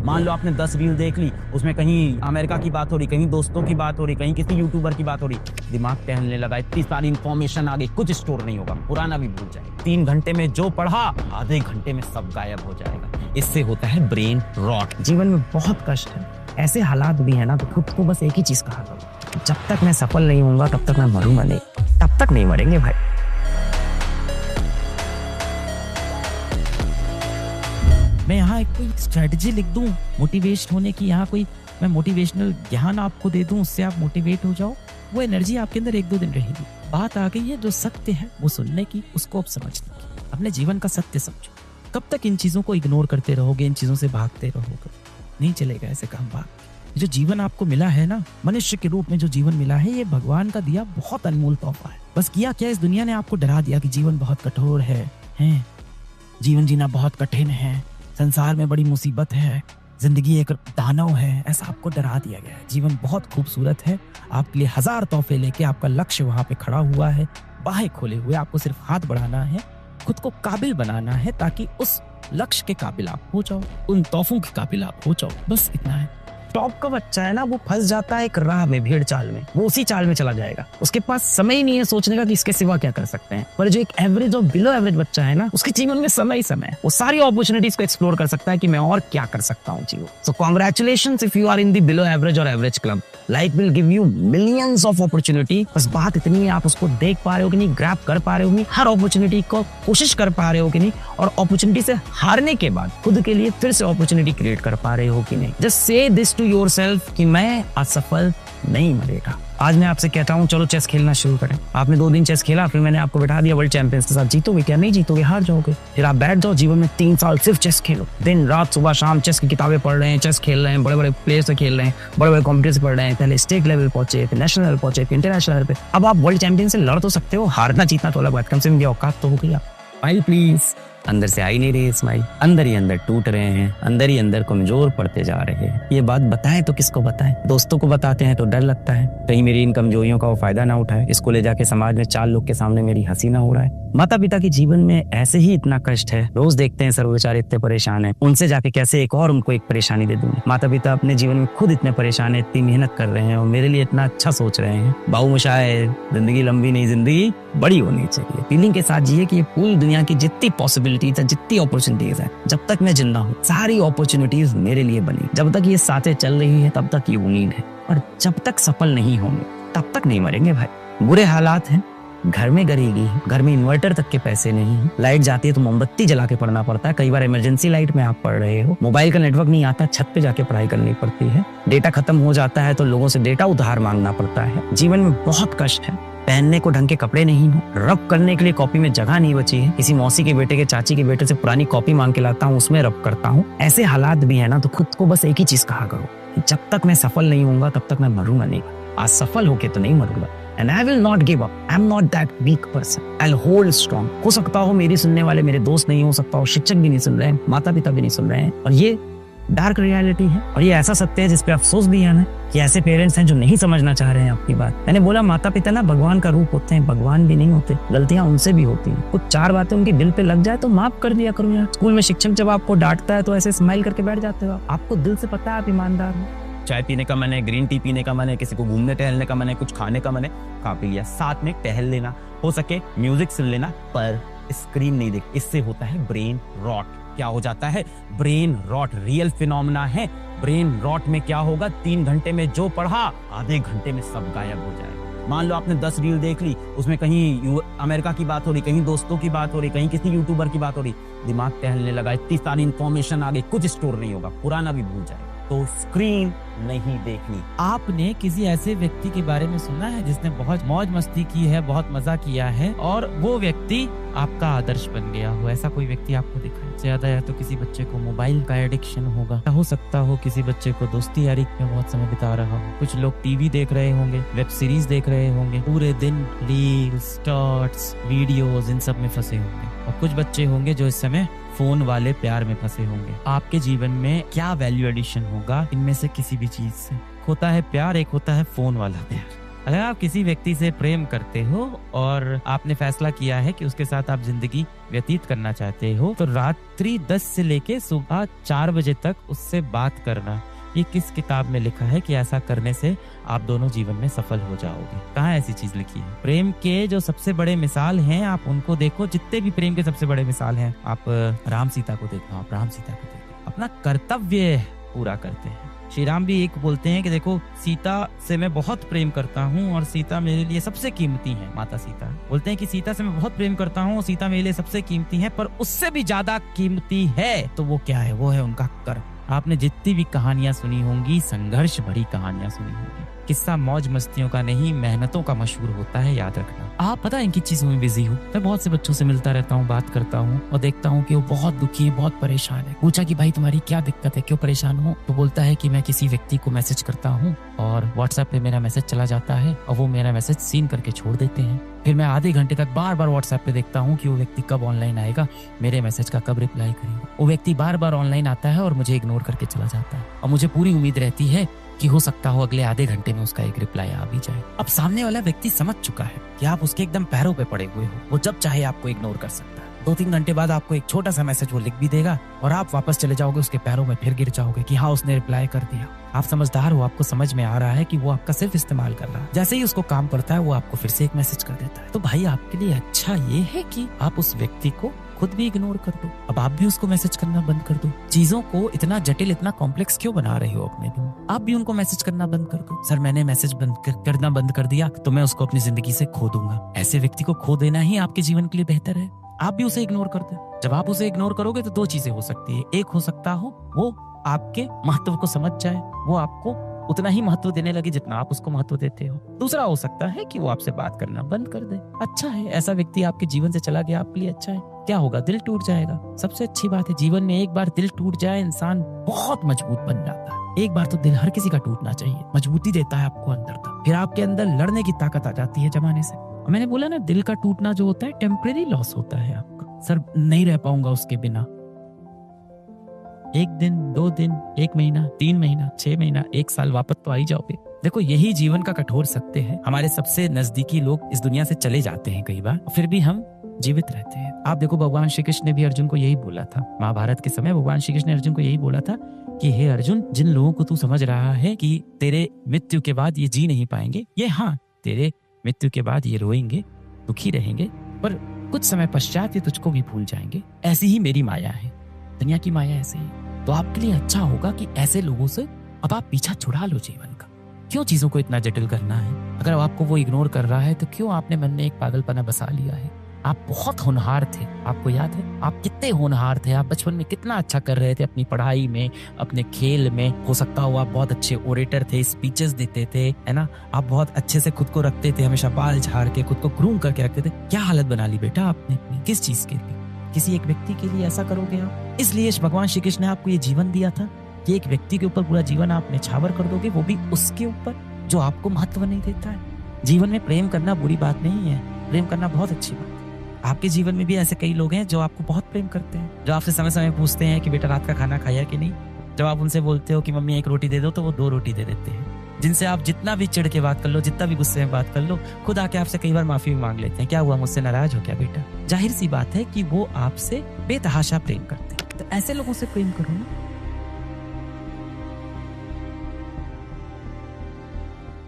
मान लो आपने 10 रील देख ली, उसमें कहीं अमेरिका की बात हो रही, कहीं दोस्तों की बात हो रही, कहीं किसी यूट्यूबर की बात हो रही, दिमाग टहलने लगा, इतनी सारी इंफॉर्मेशन आ गई, कुछ स्टोर नहीं होगा, पुराना भी भूल जाएगा। 3 घंटे में जो पढ़ा आधे घंटे में सब गायब हो जाएगा। इससे होता है ब्रेन रॉट। जीवन में बहुत कष्ट है, ऐसे हालात भी है ना, तो खुद को बस एक ही चीज कहा करो, जब तक मैं सफल नहीं होऊंगा तब तक मैं मरूंगा नहीं। तब तक नहीं मरेंगे भाई। मैं यहाँ एक कोई स्ट्रेटजी लिख दूं मोटिवेट होने की, यहाँ कोई मैं मोटिवेशनल ज्ञान आपको दे दूं, उससे आप मोटिवेट हो जाओ, वो एनर्जी आपके अंदर 1-2 दिन रहेगी। बात आ गई है जो सत्य है वो सुनने की, उसको अब समझने की, अपने जीवन का सत्य समझो। कब तक इन चीजों को इग्नोर करते रहोगे, इन चीजों से भागते रहोगे, नहीं चलेगा ऐसे काम। भाग जो जीवन आपको मिला है ना, मनुष्य के रूप में जो जीवन मिला है, ये भगवान का दिया बहुत अनमोल तोहफा है। बस किया क्या, इस दुनिया ने आपको डरा दिया कि जीवन बहुत कठोर है, जीवन जीना बहुत कठिन है, संसार में बड़ी मुसीबत है, जिंदगी एक दानव है, ऐसा आपको डरा दिया गया है। जीवन बहुत खूबसूरत है, आपके लिए 1000 तोहफे लेके आपका लक्ष्य वहां पे खड़ा हुआ है, बाहें खोले हुए, आपको सिर्फ हाथ बढ़ाना है, खुद को काबिल बनाना है ताकि उस लक्ष्य के काबिल आप हो जाओ, उन तोहफों के काबिल आप हो जाओ, बस इतना है। टॉप का बच्चा है ना, वो फंस जाता है एक राह में, भीड़ चाल में, वो उसी चाल में चला जाएगा, उसके पास समय ही नहीं है सोचने का कि इसके सिवा क्या कर सकते हैं। पर जो एक एवरेज और बिलो एवरेज बच्चा है ना, उसके जीवन में समय ही समय है, वो सारी अपॉर्चुनिटीज को एक्सप्लोर कर सकता है कि मैं और क्या कर सकता हूँ जीवन। So congratulations if you are in the below average और average club. Life will give you millions of opportunity, बस बात इतनी है आप उसको देख पा रहे हो कि नहीं, ग्रैब कर पा रहे हो कि नहीं, हर अपॉर्चुनिटी को कोशिश कर पा रहे हो कि नहीं, और अपॉर्चुनिटी से हारने के बाद खुद के लिए फिर से अपॉर्चुनिटी क्रिएट कर पा रहे हो कि नहीं। Just say this to yourself कि मैं असफल नहीं मरेगा। आज मैं आपसे कहता हूँ चलो चेस खेलना शुरू करें। आपने 2 दिन चेस खेला, फिर मैंने आपको बैठा दिया वर्ल्ड चैंपियंस के साथ, जीतोगे क्या? नहीं जीतोगे, हार जाओगे। फिर आप बैठ जाओ, जीवन में 3 साल सिर्फ चेस खेलो, दिन रात सुबह शाम चेस की किताबें पढ़ रहे हैं, चेस खेल रहे हैं, बड़े बड़े प्लेयर से खेल रहे हैं, बड़े बड़े कॉम्पिटिशन से पढ़ रहे हैं, पहले स्टेट लेवल पहुंचे, फिर नेशनल लेवल पहुंचे, फिर इंटरनेशनल लेवल पे। अब आप वर्ल्ड चैंपियन से लड़ तो सकते हो, हारना जीतना तो अलग बात, कम से कम ये औकात तो हो गई। Smile please. अंदर से आई नहीं रही स्माइल, अंदर ही अंदर टूट रहे हैं, अंदर ही अंदर कमजोर पड़ते जा रहे हैं। ये बात बताएं तो किसको बताएं? दोस्तों को बताते हैं तो डर लगता है कहीं मेरी इन कमजोरियों का वो फायदा ना उठाए, इसको ले जाके समाज में 4 लोग के सामने मेरी हंसी ना हो रहा है। माता पिता के जीवन में ऐसे ही इतना कष्ट है, रोज देखते हैं सर्व बेचारे इतने परेशान है, उनसे जाके कैसे एक और उनको एक परेशानी दे दूंगी। माता पिता अपने जीवन में खुद इतने परेशान है, इतनी मेहनत कर रहे हैं और मेरे लिए इतना अच्छा सोच रहे हैं। बाबू मुशाए, जिंदगी लंबी नहीं, जिंदगी बड़ी होनी चाहिए। फीलिंग के साथ जिए कि ये पूरी दुनिया की जितनी पॉसिबिलिटीज है, जितनी अपॉर्चुनिटीज है, जब तक मैं जिंदा हूँ सारी अपॉर्चुनिटीज मेरे लिए बनी। जब तक ये सांसें चल रही है तब तक ये उम्मीद है, और जब तक सफल नहीं होंगे तब तक नहीं मरेंगे भाई। बुरे हालात हैं, घर में गरीबी, घर में इन्वर्टर तक के पैसे नहीं है, लाइट जाती है तो मोमबत्ती जला के पढ़ना पड़ता है, कई बार इमरजेंसी लाइट में आप पढ़ रहे हो, मोबाइल का नेटवर्क नहीं आता, छत पे जाके पढ़ाई करनी पड़ती है, डेटा खत्म हो जाता है तो लोगों से डेटा उधार मांगना पड़ता है। जीवन में बहुत कष्ट है, पहनने को ढंग के कपड़े नहीं हो, रब करने के लिए कॉपी में जगह नहीं बची है, किसी मौसी के बेटे के चाची के बेटे से पुरानी कॉपी मांग के लाता हूँ, उसमें रब करता हूँ। ऐसे हालात भी है ना, तो खुद को बस एक ही चीज कहा करो, जब तक मैं सफल नहीं होऊंगा तब तक मैं मरूंगा नहीं। आज सफल होके तो नहीं मरूंगा, and I will not give up. I'm not that weak person. I'll hold strong. हो सकता हो मेरी सुनने वाले मेरे दोस्त नहीं हो सकता हो, शिक्षक भी नहीं सुन रहे हैं, माता पिता भी नहीं सुन रहे हैं, और ये डार्क रियलिटी है, और ये ऐसा सत्य है जिसपे अफसोस भी है ना कि ऐसे पेरेंट्स हैं जो नहीं समझना चाह रहे हैं आपकी बात। मैंने बोला माता पिता ना भगवान का रूप होते हैं, भगवान भी नहीं होते, गलतियां उनसे भी होती हैं। कुछ 4 बातें उनके दिल पे लग जाए तो माफ कर दिया करो यार। स्कूल में शिक्षक जब आपको डांटता है तो ऐसे स्माइल करके बैठ जाते हो, आपको दिल से पता है आप ईमानदार हो। चाय पीने का मन है, ग्रीन टी पीने का मन है, किसी को घूमने टहलने का मन है, कुछ खाने का मन है, खा पी लिया, साथ में टहल लेना, हो सके म्यूजिक सुन लेना, पर स्क्रीन नहीं देख। इससे होता है ब्रेन रॉट। क्या हो जाता है? ब्रेन रॉट रियल फिनोमेना है। ब्रेन रॉट में क्या होगा? 3 घंटे में जो पढ़ा आधे घंटे में सब गायब हो जाएगा। मान लो आपने 10 रील देख ली, उसमें कहीं अमेरिका की बात हो रही, कहीं दोस्तों की बात हो रही, कहीं किसी यूट्यूबर की बात हो रही, दिमाग टहलने लगा, इतनी सारी इंफॉर्मेशन आ गई, कुछ स्टोर नहीं होगा, पुराना भी भूल जाएगा। तो स्क्रीन नहीं देखनी। आपने किसी ऐसे व्यक्ति के बारे में सुना है जिसने बहुत मौज मस्ती की है, बहुत मजा किया है, और वो व्यक्ति आपका आदर्श बन गया हो? ऐसा कोई व्यक्ति आपको दिखा है? ज्यादा या तो किसी बच्चे को मोबाइल का एडिक्शन होगा, हो सकता हो किसी बच्चे को दोस्ती यारी में बहुत समय बिता रहा हो, कुछ लोग टीवी देख रहे होंगे, वेब सीरीज देख रहे होंगे, पूरे दिन रील्स, शॉर्ट्स, वीडियोस इन सब में फंसे होंगे, और कुछ बच्चे होंगे जो इस समय फोन वाले प्यार में फंसे होंगे। आपके जीवन में क्या वैल्यू एडिशन होगा इनमें से किसी भी चीज से? होता है प्यार, एक होता है फोन वाला प्यार। अगर आप किसी व्यक्ति से प्रेम करते हो और आपने फैसला किया है कि उसके साथ आप जिंदगी व्यतीत करना चाहते हो, तो रात्रि 10 से लेके सुबह 4 बजे तक उससे बात करना, ये किस किताब में लिखा है कि ऐसा करने से आप दोनों जीवन में सफल हो जाओगे? कहाँ ऐसी चीज लिखी है? प्रेम के जो सबसे बड़े मिसाल हैं आप उनको देखो, जितने भी प्रेम के सबसे बड़े मिसाल हैं, आप राम सीता को देखो, आप राम सीता को देखो, अपना कर्तव्य पूरा करते हैं। श्री राम भी एक बोलते हैं कि देखो सीता से मैं बहुत प्रेम करता हूँ और सीता मेरे लिए सबसे कीमती है। माता सीता बोलते हैं कि सीता से मैं बहुत प्रेम करता हूँ और सीता मेरे लिए सबसे कीमती है, पर उससे भी ज्यादा कीमती है तो वो क्या है? वो है उनका कर्म। आपने जितनी भी कहानियां सुनी होंगी, संघर्ष भरी कहानियां सुनी होंगी, किस्सा मौज मस्तियों का नहीं, मेहनतों का मशहूर होता है, याद रखना। आप पता है इनकी चीजों में बिजी हो। मैं बहुत से बच्चों से मिलता रहता हूँ, बात करता हूँ और देखता हूँ कि वो बहुत दुखी है, बहुत परेशान है। पूछा कि भाई तुम्हारी क्या दिक्कत है, क्यों परेशान हो? तो बोलता है कि मैं किसी व्यक्ति को मैसेज करता हूँ और व्हाट्सएप पे मेरा मैसेज चला जाता है और वो मेरा मैसेज सीन करके छोड़ देते हैं। फिर मैं आधे घंटे तक बार बार व्हाट्सएप पे देखता हूँ कि वो व्यक्ति कब ऑनलाइन आएगा, मेरे मैसेज का कब रिप्लाई करेगा। वो व्यक्ति बार बार ऑनलाइन आता है और मुझे इग्नोर करके चला जाता है और मुझे पूरी उम्मीद रहती है कि हो सकता हो अगले आधे घंटे में उसका एक रिप्लाई आ भी जाए। अब सामने वाला व्यक्ति समझ चुका है कि आप उसके एकदम पैरों पे पड़े हुए हो, वो जब चाहे आपको इग्नोर कर सकता है। 2-3 घंटे बाद आपको एक छोटा सा मैसेज वो लिख भी देगा और आप वापस चले जाओगे उसके पैरों में, फिर गिर जाओगे कि हाँ उसने रिप्लाई कर दिया। आप समझदार हो, आपको समझ में आ रहा है कि वो आपका सिर्फ इस्तेमाल कर रहा है। जैसे ही उसको काम पड़ता है वो आपको फिर से एक मैसेज कर देता है। तो भाई आपके लिए अच्छा ये है कि आप उस व्यक्ति को खुद भी इग्नोर कर दो। अब आप भी उसको मैसेज करना बंद कर दो। चीजों को इतना जटिल, इतना कॉम्प्लेक्स क्यों बना रहे हो अपने लिए? आप भी उनको मैसेज करना बंद कर दो। सर मैंने मैसेज करना बंद कर दिया तो मैं उसको अपनी जिंदगी से खो दूंगा। ऐसे व्यक्ति को खो देना ही आपके जीवन के लिए बेहतर है। आप भी उसे इग्नोर कर दो। जब आप उसे इग्नोर करोगे तो 2 चीजें हो सकती है। एक हो सकता हो वो आपके महत्व को समझ जाए, वो आपको उतना ही महत्व देने लगे जितना आप उसको महत्व देते हो। दूसरा हो सकता है कि वो आपसे बात करना बंद कर दे। अच्छा है, ऐसा व्यक्ति आपके जीवन से चला गया, आपके लिए अच्छा है। क्या होगा? दिल टूट जाएगा। सबसे अच्छी बात है, जीवन में एक बार दिल टूट जाए इंसान बहुत मजबूत बन जाता है। एक बार तो दिल हर किसी का टूटना चाहिए, मजबूती देता है आपको अंदर तक। फिर आपके अंदर लड़ने की ताकत आ जाती है जमाने से। और मैंने बोला ना, दिल का टूटना जो होता है टेम्परेरी लॉस होता है आपका। सर नहीं रह पाऊंगा उसके बिना। 1 दिन, 2 दिन, 1 महीना, 3 महीना, 6 महीना, 1 साल, वापस तो आ ही जाओगे। देखो यही जीवन का कठोर सत्य है। हमारे सबसे नजदीकी लोग इस दुनिया से चले जाते हैं कई बार, फिर भी हम जीवित रहते हैं। आप देखो भगवान श्री कृष्ण ने भी अर्जुन को यही बोला था। महाभारत के समय भगवान श्री कृष्ण ने अर्जुन को यही बोला था कि हे अर्जुन, जिन लोगों को तू समझ रहा है कि तेरे मृत्यु के बाद ये जी नहीं पाएंगे, ये हाँ तेरे मृत्यु के बाद ये रोएंगे, दुखी रहेंगे, पर कुछ समय पश्चात ये तुझको भी भूल जाएंगे। ऐसी ही मेरी माया है, दुनिया की माया ऐसे ही। तो आपके लिए अच्छा होगा कि ऐसे लोगों से अब आप पीछा छुड़ा लो जीवन का। क्यों चीजों को इतना जटिल करना है? अगर आपको वो इग्नोर कर रहा है तो क्यों आपने मन में एक पागलपना बसा लिया है? आप बहुत होनहार थे, आपको याद है आप कितने होनहार थे। आप बचपन में कितना अच्छा कर रहे थे अपनी पढ़ाई में, अपने खेल में। हो सकता हो आप बहुत अच्छे ओरेटर थे, स्पीचेस देते थे, है ना। आप बहुत अच्छे से खुद को रखते थे, हमेशा बाल झाड़ के खुद को ग्रूम करके रखते थे। क्या हालत बना ली बेटा आपने अपनी? किस चीज के लिए? किसी एक व्यक्ति के लिए ऐसा करोगे आप? इसलिए भगवान श्री कृष्ण ने आपको ये जीवन दिया था कि एक व्यक्ति के ऊपर पूरा जीवन आप न्यौछावर कर दोगे, वो भी उसके ऊपर जो आपको महत्व नहीं देता है। जीवन में प्रेम करना बुरी बात नहीं है, प्रेम करना बहुत अच्छी बात है। आपके जीवन में भी ऐसे कई लोग हैं जो आपको बहुत प्रेम करते हैं, जो आपसे समय समय पूछते हैं कि बेटा रात का खाना खाया कि नहीं। जब आप उनसे बोलते हो कि मम्मी 1 रोटी दे दो तो वो 2 रोटी दे देते हैं। जिनसे आप जितना भी चिढ़ के बात कर लो, जितना भी गुस्से में बात कर लो, खुद आके आपसे कई बार माफी भी मांग लेते हैं। क्या हुआ, मुझसे नाराज हो क्या बेटा? जाहिर सी बात है कि वो आपसे बेतहाशा प्रेम करते हैं। तो ऐसे लोगों से प्रेम करो ना।